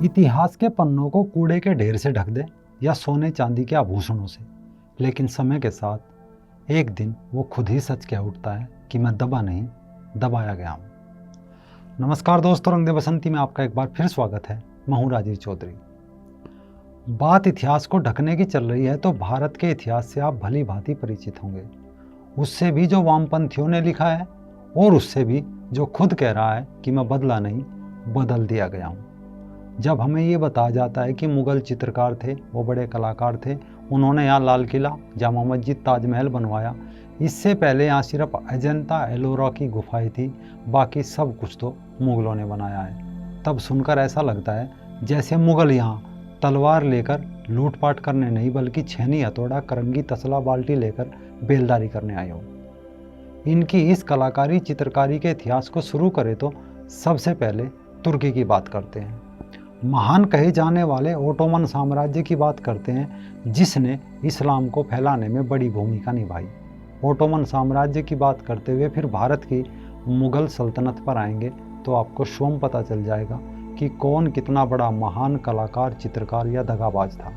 इतिहास के पन्नों को कूड़े के ढेर से ढक दे या सोने चांदी के आभूषणों से, लेकिन समय के साथ एक दिन वो खुद ही सच कह उठता है कि मैं दबा नहीं, दबाया गया हूँ। नमस्कार दोस्तों, रंग दे बसंती में आपका एक बार फिर स्वागत है। मैं हूँ राजीव चौधरी। बात इतिहास को ढकने की चल रही है तो भारत के इतिहास से आप भली भांति परिचित होंगे। उससे भी जो वामपंथियों ने लिखा है और उससे भी जो खुद कह रहा है कि मैं बदला नहीं, बदल दिया गया हूँ। जब हमें ये बताया जाता है कि मुगल चित्रकार थे, वो बड़े कलाकार थे, उन्होंने यहाँ लाल किला, जामा मस्जिद, ताजमहल बनवाया, इससे पहले यहाँ सिर्फ अजंता एलोरा की गुफाएं थी, बाकी सब कुछ तो मुगलों ने बनाया है, तब सुनकर ऐसा लगता है जैसे मुगल यहाँ तलवार लेकर लूटपाट करने नहीं बल्कि छेनी, हथौड़ा, करंगी, तसला, बाल्टी लेकर बेलदारी करने आए हो। इनकी इस कलाकारी चित्रकारी के इतिहास को शुरू करें तो सबसे पहले तुर्की की बात करते हैं। महान कहे जाने वाले ओटोमन साम्राज्य की बात करते हैं, जिसने इस्लाम को फैलाने में बड़ी भूमिका निभाई। ओटोमन साम्राज्य की बात करते हुए फिर भारत की मुगल सल्तनत पर आएंगे तो आपको स्वयं पता चल जाएगा कि कौन कितना बड़ा महान कलाकार, चित्रकार या दगाबाज था।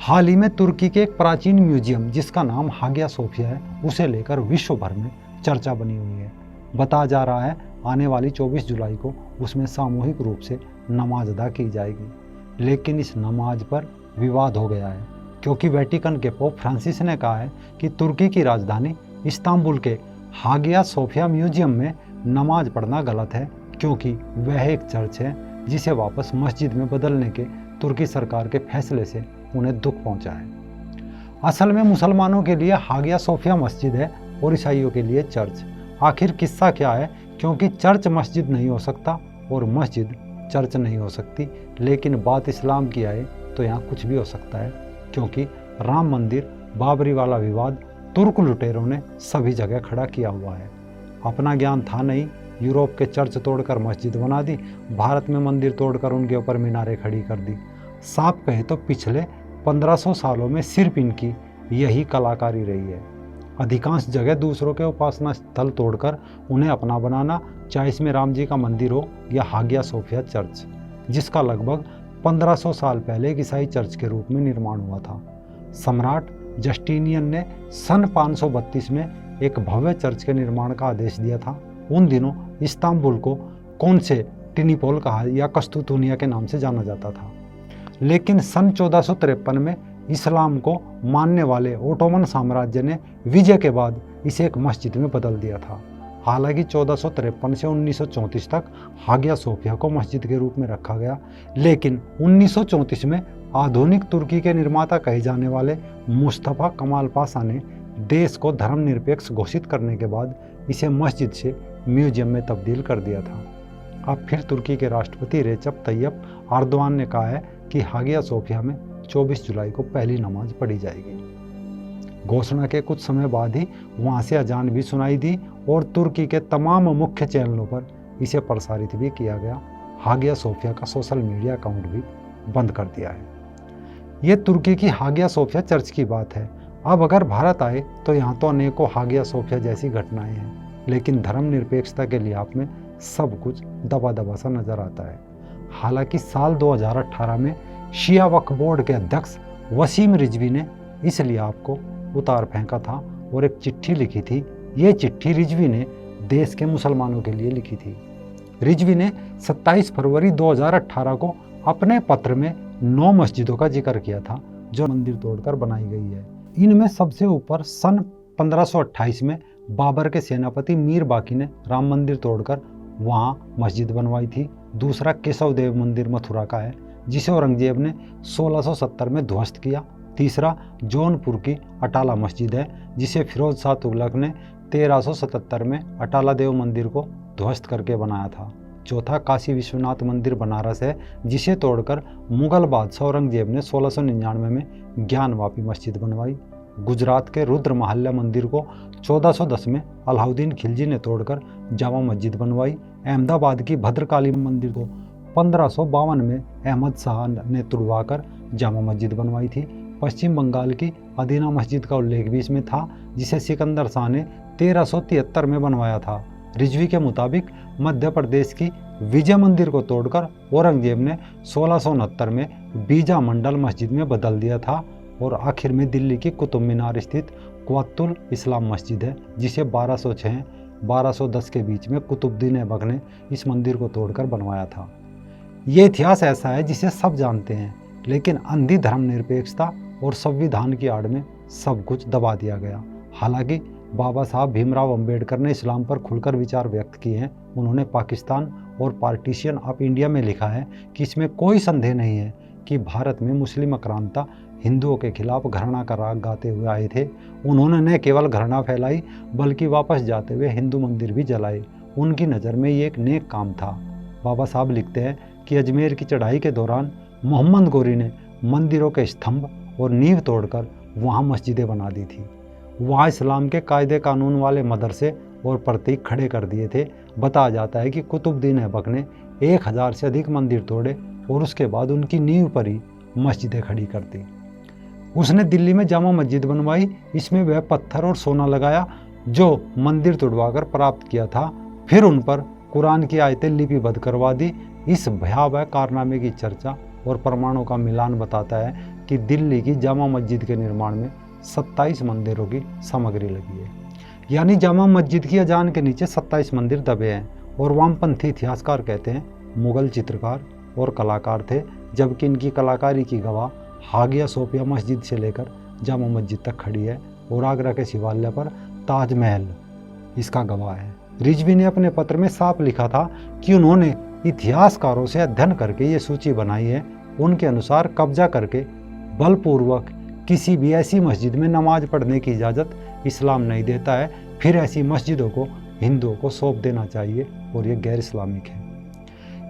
हाल ही में तुर्की के एक प्राचीन म्यूजियम जिसका नाम हागिया सोफिया है, उसे लेकर विश्व भर में चर्चा बनी हुई है। बताया जा रहा है आने वाली 24 जुलाई को उसमें सामूहिक रूप से नमाज अदा की जाएगी, लेकिन इस नमाज पर विवाद हो गया है क्योंकि वेटिकन के पोप फ्रांसिस ने कहा है कि तुर्की की राजधानी इस्तांबुल के हागिया सोफिया म्यूजियम में नमाज पढ़ना गलत है, क्योंकि वह एक चर्च है जिसे वापस मस्जिद में बदलने के तुर्की सरकार के फैसले से उन्हें दुख पहुंचा है। असल में मुसलमानों के लिए हागिया सोफिया मस्जिद है और ईसाइयों के लिए चर्च। आखिर किस्सा क्या है? क्योंकि चर्च मस्जिद नहीं हो सकता और मस्जिद चर्च नहीं हो सकती, लेकिन बात इस्लाम की आए तो यहाँ कुछ भी हो सकता है, क्योंकि राम मंदिर बाबरी वाला विवाद तुर्क लुटेरों ने सभी जगह खड़ा किया हुआ है। अपना ज्ञान था नहीं, यूरोप के चर्च तोड़कर मस्जिद बना दी, भारत में मंदिर तोड़कर उनके ऊपर मीनारें खड़ी कर दी। साफ कहे तो पिछले 1500 सालों में सिर्फ इनकी यही कलाकारी रही है। अधिकांश जगह दूसरों के उपासना स्थल तोड़कर उन्हें अपना बनाना, चाहे इसमें राम जी का मंदिर हो या हागिया सोफिया चर्च, जिसका लगभग 1500 साल पहले एक ईसाई चर्च के रूप में निर्माण हुआ था। सम्राट जस्टिनियन ने सन 532 में एक भव्य चर्च के निर्माण का आदेश दिया था। उन दिनों इस्तांबुल को कॉन्स्टेंटिनोपल कहा या कस्तूतुनिया के नाम से जाना जाता था, लेकिन सन 1453 में इस्लाम को मानने वाले ओटोमन साम्राज्य ने विजय के बाद इसे एक मस्जिद में बदल दिया था। हालांकि 1453 से 1934 तक हागिया सोफिया को मस्जिद के रूप में रखा गया, लेकिन 1934 में आधुनिक तुर्की के निर्माता कहे जाने वाले मुस्तफा कमाल पाशा ने देश को धर्मनिरपेक्ष घोषित करने के बाद इसे मस्जिद से म्यूजियम में तब्दील कर दिया था। अब फिर तुर्की के राष्ट्रपति रेचप तैयप अर्दवान ने कहा है कि हागिया सोफिया में 24 जुलाई को पहली नमाज पढ़ी जाएगी। घोषणा के कुछ समय बाद ही वहां से अजान भी सुनाई दी और तुर्की के तमाम मुख्य चैनलों पर इसे प्रसारित भी किया गया। हागिया सोफिया का सोशल मीडिया अकाउंट भी बंद कर दिया है। ये तुर्की की हागिया सोफिया चर्च की बात है। अब अगर भारत आए तो यहाँ तो अनेकों हागिया सोफिया जैसी घटनाएं हैं, लेकिन धर्मनिरपेक्षता के लिहाज में सब कुछ दबा दबा सा नजर आता है। हालांकि साल 2018 में शिया वक्फ बोर्ड के अध्यक्ष वसीम रिजवी ने इस लिहाज को उतार फेंका था और एक चिट्ठी लिखी थी। ये चिट्ठी रिजवी ने देश के मुसलमानों के लिए लिखी थी। रिजवी ने 27 फरवरी 2018 को अपने पत्र में 9 मस्जिदों का जिक्र किया था जो मंदिर तोड़कर बनाई गई है। इनमें सबसे ऊपर सन 1528 में बाबर के सेनापति मीर बाकी ने राम मंदिर तोड़कर वहां मस्जिद बनवाई थी। दूसरा केशव देव मंदिर मथुरा का है, जिसे औरंगजेब ने 1670 में ध्वस्त किया। तीसरा जौनपुर की अटाला मस्जिद है, जिसे फिरोज शाह तुगलक ने 1377 में अटाला देव मंदिर को ध्वस्त करके बनाया था। चौथा काशी विश्वनाथ मंदिर बनारस है, जिसे तोड़कर मुगल बादशाह औरंगजेब ने 1699 में ज्ञानवापी मस्जिद बनवाई। गुजरात के रुद्र महल्ला मंदिर को 1410 में अलाउद्दीन खिलजी ने तोड़कर जामा मस्जिद बनवाई। अहमदाबाद की भद्रकाली मंदिर को 1552 में अहमद शाह ने तुड़वाकर जामा मस्जिद बनवाई थी। पश्चिम बंगाल की अदीना मस्जिद का उल्लेख भी इसमें था, जिसे सिकंदर शाह ने 1373 में बनवाया था। रिजवी के मुताबिक मध्य प्रदेश की विजय मंदिर को तोड़कर औरंगजेब ने 1669 में बीजा मंडल मस्जिद में बदल दिया था और आखिर में दिल्ली की कुतुब मीनार स्थित क्वतुल इस्लाम मस्जिद है, जिसे 1206-1210 के बीच में कुतुबुद्दीन ऐबक ने इस मंदिर को तोड़कर बनवाया था। ये इतिहास ऐसा है जिसे सब जानते हैं, लेकिन अंधी धर्मनिरपेक्षता और संविधान की आड़ में सब कुछ दबा दिया गया। हालांकि बाबा साहब भीमराव अंबेडकर ने इस्लाम पर खुलकर विचार व्यक्त किए हैं। उन्होंने पाकिस्तान और पार्टीशन ऑफ इंडिया में लिखा है कि इसमें कोई संदेह नहीं है कि भारत में मुस्लिम आक्रांता हिंदुओं के खिलाफ घृणा का राग गाते हुए आए थे। उन्होंने न केवल घृणा फैलाई बल्कि वापस जाते हुए हिंदू मंदिर भी जलाए। उनकी नज़र में ये एक नेक काम था। बाबा साहब लिखते हैं कि अजमेर की चढ़ाई के दौरान मोहम्मद गोरी ने मंदिरों के स्तंभ और नींव तोड़कर वहाँ मस्जिदें बना दी थी। वहाँ इस्लाम के कायदे कानून वाले मदरसे और प्रतीक खड़े कर दिए थे। बताया जाता है कि कुतुबुद्दीन ऐबक ने 1000 से अधिक मंदिर तोड़े और उसके बाद उनकी नींव पर ही मस्जिदें खड़ी कर दी। उसने दिल्ली में जामा मस्जिद बनवाई। इसमें वह पत्थर और सोना लगाया जो मंदिर तोड़वाकर प्राप्त किया था। फिर उन पर कुरान की आयतें लिपिबद्ध करवा दी। इस भयावह कारनामे की चर्चा और प्रमाणों का मिलान बताता है कि दिल्ली की जामा मस्जिद के निर्माण में 27 मंदिरों की सामग्री लगी है। यानी जामा मस्जिद की अजान के नीचे 27 मंदिर दबे हैं। और वामपंथी इतिहासकार कहते हैं मुगल चित्रकार और कलाकार थे, जबकि इनकी कलाकारी की गवाह हागिया सोफिया मस्जिद से लेकर जामा मस्जिद तक खड़ी है और आगरा के शिवालय पर ताजमहल इसका गवाह है। रिजवी ने अपने पत्र में साफ लिखा था कि उन्होंने इतिहासकारों से अध्ययन करके ये सूची बनाई है। उनके अनुसार कब्जा करके बलपूर्वक किसी भी ऐसी मस्जिद में नमाज पढ़ने की इजाज़त इस्लाम नहीं देता है। फिर ऐसी मस्जिदों को हिंदुओं को सौंप देना चाहिए और ये गैर इस्लामिक है।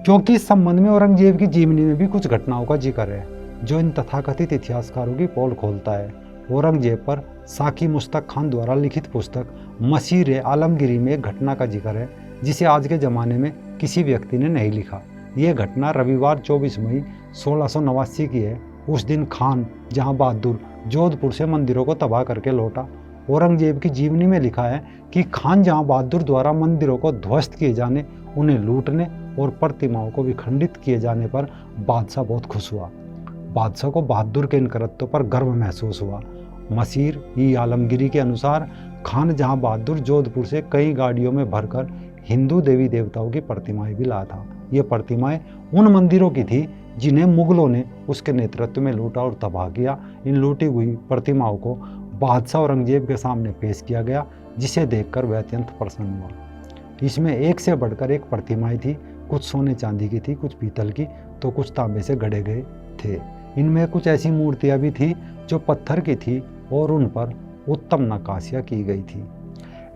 क्योंकि इस संबंध में औरंगजेब की जीवनी में भी कुछ घटनाओं का जिक्र है जो इन तथाकथित इतिहासकारों की पोल खोलता है। औरंगजेब पर साकी मुश्ताक खान द्वारा लिखित पुस्तक मसीर आलमगीरी में एक घटना का जिक्र है जिसे आज के ज़माने में किसी व्यक्ति ने नहीं लिखा। यह घटना रविवार 24 मई 1689 की है। उस दिन खान जहां बहादुर जोधपुर से मंदिरों को तबाह करके लौटा। औरंगजेब की जीवनी में लिखा है कि खान जहां बहादुर द्वारा मंदिरों को ध्वस्त किए जाने, उन्हें लूटने और प्रतिमाओं को विखंडित किए जाने पर बादशाह बहुत खुश हुआ। बादशाह को बहादुर के इन कृत्यों पर गर्व महसूस हुआ। मसीर ई आलमगीरी के अनुसार खान जहां बहादुर जोधपुर से कई गाड़ियों में भरकर हिंदू देवी देवताओं की प्रतिमाएं भी लाया था। ये प्रतिमाएं उन मंदिरों की थी जिन्हें मुगलों ने उसके नेतृत्व में लूटा और तबाह किया। इन लूटी हुई प्रतिमाओं को बादशाह औरंगजेब के सामने पेश किया गया, जिसे देखकर वह अत्यंत प्रसन्न हुआ। इसमें एक से बढ़कर एक प्रतिमाएं थी। कुछ सोने चांदी की थी, कुछ पीतल की, तो कुछ तांबे से गढ़े गए थे। इनमें कुछ ऐसी मूर्तियां भी थी जो पत्थर की थी और उन पर उत्तम नक्काशियां की गई थी।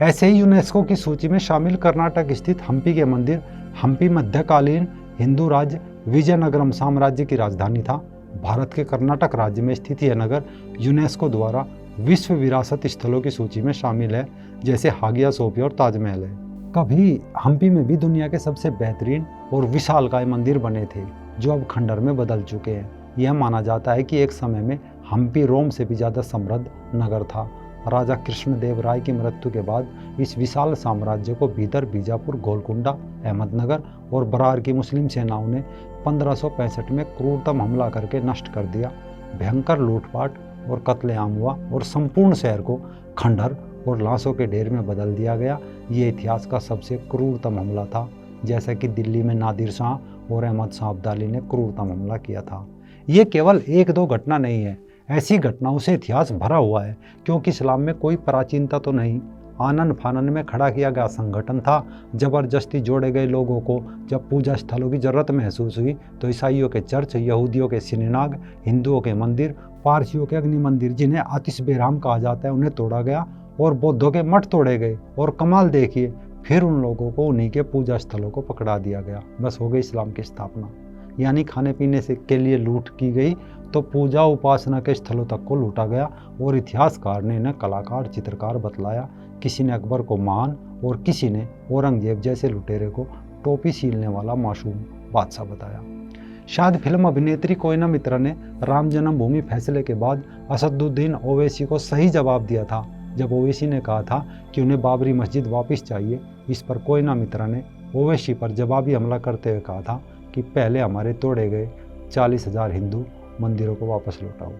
ऐसे ही यूनेस्को की सूची में शामिल कर्नाटक स्थित हम्पी के मंदिर। हम्पी मध्यकालीन हिंदू राज्य विजयनगरम साम्राज्य की राजधानी था। भारत के कर्नाटक राज्य में स्थित यह नगर यूनेस्को द्वारा विश्व विरासत स्थलों की सूची में शामिल है, जैसे हागिया सोफिया और ताजमहल है। कभी हम्पी में भी दुनिया के सबसे बेहतरीन और विशालकाय मंदिर बने थे जो अब खंडर में बदल चुके हैं। यह माना जाता है कि एक समय में हम्पी रोम से भी ज़्यादा समृद्ध नगर था। राजा कृष्णदेव राय की मृत्यु के बाद इस विशाल साम्राज्य को बीदर, बीजापुर, गोलकुंडा, अहमदनगर और बरार की मुस्लिम सेनाओं ने 1565 में क्रूरतम हमला करके नष्ट कर दिया। भयंकर लूटपाट और कत्लेआम हुआ और संपूर्ण शहर को खंडर और लाशों के ढेर में बदल दिया गया। ये इतिहास का सबसे क्रूरतम हमला था, जैसा कि दिल्ली में नादिर शाह और अहमद शाह अब्दाली ने क्रूरतम हमला किया था। ये केवल एक दो घटना नहीं है, ऐसी घटनाओं से इतिहास भरा हुआ है, क्योंकि इस्लाम में कोई प्राचीनता तो नहीं, आनन फानन में खड़ा किया गया संगठन था। जबरदस्ती जोड़े गए लोगों को जब पूजा स्थलों की जरूरत महसूस हुई तो ईसाइयों के चर्च, यहूदियों के सिनेनाग, हिंदुओं के मंदिर, पारसियों के अग्नि मंदिर जिन्हें आतिश बेराम कहा जाता है, उन्हें तोड़ा गया और बौद्धों के मठ तोड़े गए। और कमाल देखिए, फिर उन लोगों को उन्हीं के पूजा स्थलों को पकड़ा दिया गया। बस हो गई इस्लाम की स्थापना। यानी खाने पीने से के लिए लूट की गई तो पूजा उपासना के स्थलों तक को लूटा गया। और इतिहासकार ने इन्हें कलाकार, चित्रकार बतलाया। किसी ने अकबर को महान और किसी ने औरंगजेब जैसे लुटेरे को टोपी सीलने वाला मासूम बादशाह बताया। शायद फिल्म अभिनेत्री कोयना मित्रा ने राम जन्मभूमि फैसले के बाद असदुद्दीन ओवैसी को सही जवाब दिया था। जब ओवैसी ने कहा था कि उन्हें बाबरी मस्जिद वापस चाहिए, इस पर कोयना मित्रा ने ओवैसी पर जवाबी हमला करते हुए कहा था कि पहले हमारे तोड़े गए 40,000 हिंदू मंदिरों को वापस लौटाओ।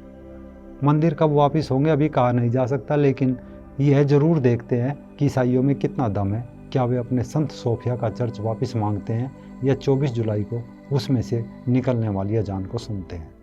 मंदिर कब वापस होंगे अभी कहा नहीं जा सकता, लेकिन यह जरूर देखते हैं कि ईसाइयों में कितना दम है। क्या वे अपने संत सोफिया का चर्च वापस मांगते हैं या 24 जुलाई को उसमें से निकलने वाली अजान को सुनते हैं।